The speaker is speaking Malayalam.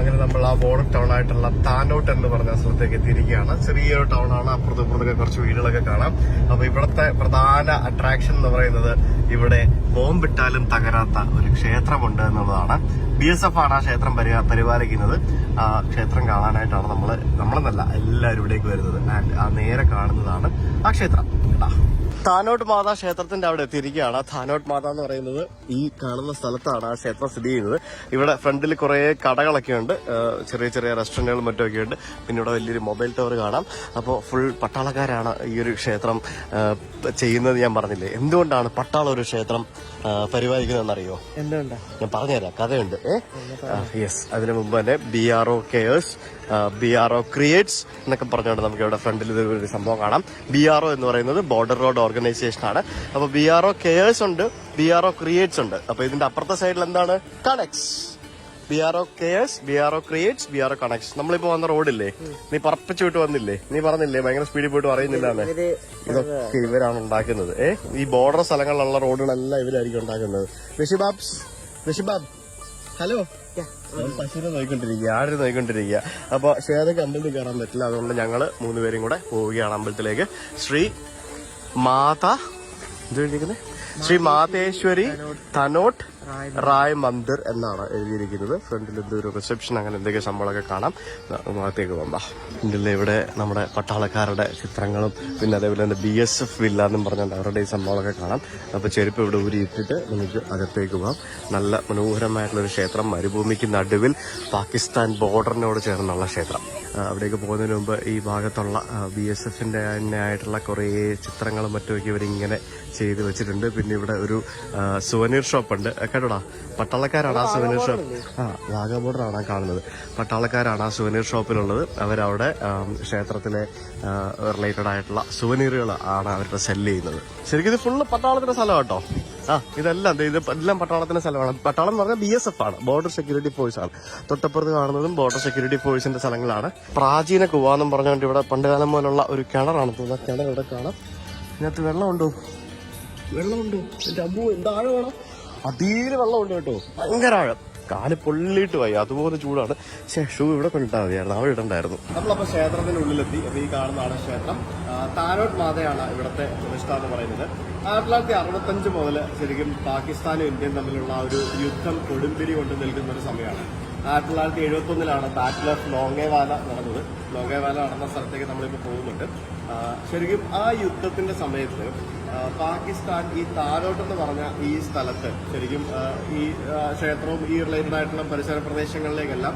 അങ്ങനെ നമ്മൾ ആ ബോർഡർ ടൗൺ ആയിട്ടുള്ള താനോട്ട് എന്ന് പറഞ്ഞ സ്ഥലത്തേക്ക് എത്തിയിരിക്കുകയാണ്. ചെറിയൊരു ടൗൺ ആണ്, അപ്പുറത്തും ഇപ്പുറത്തൊക്കെ കുറച്ച് വീടുകളൊക്കെ കാണാം. അപ്പൊ ഇവിടുത്തെ പ്രധാന അട്രാക്ഷൻ എന്ന് പറയുന്നത് ഇവിടെ ബോംബിട്ടാലും തകരാത്ത ഒരു ക്ഷേത്രമുണ്ട് എന്നുള്ളതാണ്. BSF ആണ് ആ ക്ഷേത്രം പരിപാലിക്കുന്നത്. ആ ക്ഷേത്രം കാണാനായിട്ടാണ് നമ്മളെന്നല്ല എല്ലാവരും ഇവിടേക്ക് വരുന്നത്. ആ നേരെ കാണുന്നതാണ് ആ ക്ഷേത്രം. താനോട്ട് മാതാ ക്ഷേത്രത്തിന്റെ അവിടെ എത്തിയിരിക്കുകയാണ്. താനോട്ട് മാത എന്ന് പറയുന്നത് ഈ കാണുന്ന സ്ഥലത്താണ് ആ ക്ഷേത്രം സ്ഥിതി ചെയ്യുന്നത്. ഇവിടെ ഫ്രണ്ടിൽ കുറെ കടകളൊക്കെ ഉണ്ട്, ചെറിയ ചെറിയ റെസ്റ്റോറന്റുകളും മറ്റുമൊക്കെ ഉണ്ട്. പിന്നെ ഇവിടെ വലിയൊരു മൊബൈൽ ടവർ കാണാം. അപ്പോൾ ഫുൾ പട്ടാളക്കാരാണ് ഈ ഒരു ക്ഷേത്രം ചെയ്യുന്നത്. ഞാൻ പറഞ്ഞില്ലേ, എന്തുകൊണ്ടാണ് പട്ടാളം ഒരു ക്ഷേത്രം പരിപാലിക്കുന്നതെന്നറിയോ? എന്തുകൊണ്ടാ? ഞാൻ പറഞ്ഞുതരാം, കഥയുണ്ട്. യെസ്, അതിനു മുമ്പ് തന്നെ BRO കെയേഴ്സ്, BRO ക്രിയേറ്റ്സ് എന്നൊക്കെ പറഞ്ഞുകൊണ്ട് നമുക്ക് ഇവിടെ ഫ്രണ്ടിൽ ഒരു സംഭവം കാണാം. BRO എന്ന് പറയുന്നത് ബോർഡർ റോഡ് ഓർഗനൈസേഷൻ ആണ്. അപ്പൊ BRO കെയേഴ്സ് ഉണ്ട്, BRO ക്രിയേറ്റ്സ് ഉണ്ട്. അപ്പൊ ഇതിന്റെ അപ്പുറത്തെ സൈഡിൽ എന്താണ്? Connects. BRO cares, BRO creates, BRO connects. നമ്മളിപ്പോ വന്ന റോഡില്ലേ, നീ പറപ്പിച്ചു വിട്ട് വന്നില്ലേ, നീ പറഞ്ഞില്ലേ ഭയങ്കര സ്പീഡിൽ പോയിട്ട് അറിയുന്നില്ലാന്ന്. ഇതൊക്കെ ഇവരാണ് ഉണ്ടാക്കുന്നത്. ഈ ബോർഡർ സ്ഥലങ്ങളിലുള്ള റോഡുകളെല്ലാം ഇവരായിരിക്കും ഉണ്ടാക്കുന്നത്. ഋഷിബാബ് ഹലോ. പശുവിനെ നോയിക്കൊണ്ടിരിക്കുക, ആടിനെ നോയിക്കൊണ്ടിരിക്കുക. അപ്പൊ ശ്വേതയ്ക്ക് അമ്പലത്തിൽ കയറാൻ പറ്റില്ല, അതുകൊണ്ട് ഞങ്ങള് 3 പേരും കൂടെ പോവുകയാണ് അമ്പലത്തിലേക്ക്. ശ്രീ മാതേശ്വരി തനോട്ട് റായ് മന്ദിർ എന്നാണ് എഴുതിയിരിക്കുന്നത്. ഫ്രണ്ടിൽ എന്തൊരു റിസപ്ഷൻ അങ്ങനെ എന്തൊക്കെ സംഭവങ്ങളൊക്കെ കാണാം. ഭാഗത്തേക്ക് പോകാം. ഫ്രണ്ടിൽ ഇവിടെ നമ്മുടെ പട്ടാളക്കാരുടെ ചിത്രങ്ങളും പിന്നെ അതേപോലെ തന്നെ BSF വില്ല എന്നും പറഞ്ഞുകൊണ്ട് അവരുടെ ഈ സംഭവങ്ങളൊക്കെ കാണാം. അപ്പൊ ചെരുപ്പ് ഇവിടെ ഊരി ഇട്ടിട്ട് നമുക്ക് അകത്തേക്ക് പോകാം. നല്ല മനോഹരമായിട്ടുള്ളൊരു ക്ഷേത്രം, മരുഭൂമിക്ക് നടുവിൽ പാകിസ്ഥാൻ ബോർഡറിനോട് ചേർന്നുള്ള ക്ഷേത്രം. അവിടേക്ക് പോകുന്നതിന് മുമ്പ് ഈ ഭാഗത്തുള്ള BSFന്റെ തന്നെ ആയിട്ടുള്ള കുറേ ചിത്രങ്ങളും മറ്റുമൊക്കെ ഇവരിങ്ങനെ ചെയ്ത് വെച്ചിട്ടുണ്ട്. പിന്നെ ഇവിടെ ഒരു സുവനീർ ഷോപ്പ് ഉണ്ട്. കേട്ടോടാ, പട്ടാളക്കാരാണ് ആ സുവനീർ ഷോപ്പ്. വാഗാ ബോർഡറാണ് കാണുന്നത്. പട്ടാളക്കാരാണ് ആ സുവനീർ ഷോപ്പിലുള്ളത്. അവരവിടെ ക്ഷേത്രത്തിലെ റിലേറ്റഡ് ആയിട്ടുള്ള സുവനീറുകൾ ആണ് അവരുടെ സെല്ല് ചെയ്യുന്നത്. ശരിക്കും ഇത് ഫുള്ള് പട്ടാളത്തിന്റെ സ്ഥലം കേട്ടോ. ഇതെല്ലാം പട്ടാളത്തിന്റെ സ്ഥലമാണ്. പട്ടാളം എന്ന് പറഞ്ഞാൽ BSF ആണ്, ബോർഡർ സെക്യൂരിറ്റി ഫോഴ്സ് ആണ്. തൊട്ടപ്പുറത്ത് കാണുന്നതും ബോർഡർ സെക്യൂരിറ്റി ഫോഴ്സിന്റെ സ്ഥലങ്ങളാണ്. പ്രാചീന കുവാന്നും പറഞ്ഞുകൊണ്ട് ഇവിടെ പണ്ടുകാലം പോലുള്ള ഒരു കിണറാണ് തോന്നുന്നത്. കിണർ ഇവിടെ കാണാം. ഇതിനകത്ത് വെള്ളമുണ്ടോ? എന്റെ അമ്മൂ, എന്താ ആഴമാണോ? അതീര് വെള്ളമുണ്ട് കേട്ടോ, ഭയങ്കര ആഴം. കാല് പൊള്ളിയിട്ട് പോയി, അതുപോലെ ചൂടാണ്. ഷൂ ഇവിടെ കൊണ്ടിട്ടാൽ മതിയായിരുന്നു, അവിടെ ഇടണ്ടായിരുന്നു. നമ്മളപ്പോ ക്ഷേത്രത്തിന്റെ ഉള്ളിലെത്തി. അപ്പൊ ഈ കാണുന്നതാണ് ക്ഷേത്രം. താനോട്ട് മാതയാണ് ഇവിടുത്തെ പ്രതിഷ്ഠ എന്ന് പറയുന്നത്. 1965 മുതൽ ശരിക്കും പാകിസ്ഥാനും ഇന്ത്യയും തമ്മിലുള്ള ഒരു യുദ്ധം കൊടുമ്പിരി കൊണ്ട് നിൽക്കുന്ന ഒരു സമയമാണ്. 1971 ബാറ്റിൽ ഓഫ് ലോങ്ങേവാല നടന്നത്. ലോങ്ങേവാല നടന്ന സ്ഥലത്തേക്ക് നമ്മളിപ്പോൾ പോകുന്നുണ്ട്. ശരിക്കും ആ യുദ്ധത്തിന്റെ സമയത്ത് പാകിസ്ഥാൻ ഈ താനോട്ട് എന്ന് പറഞ്ഞ ഈ സ്ഥലത്ത് ശരിക്കും ഈ ക്ഷേത്രവും ഈ റിലേറ്റഡ് ആയിട്ടുള്ള പരിസര പ്രദേശങ്ങളിലേക്കെല്ലാം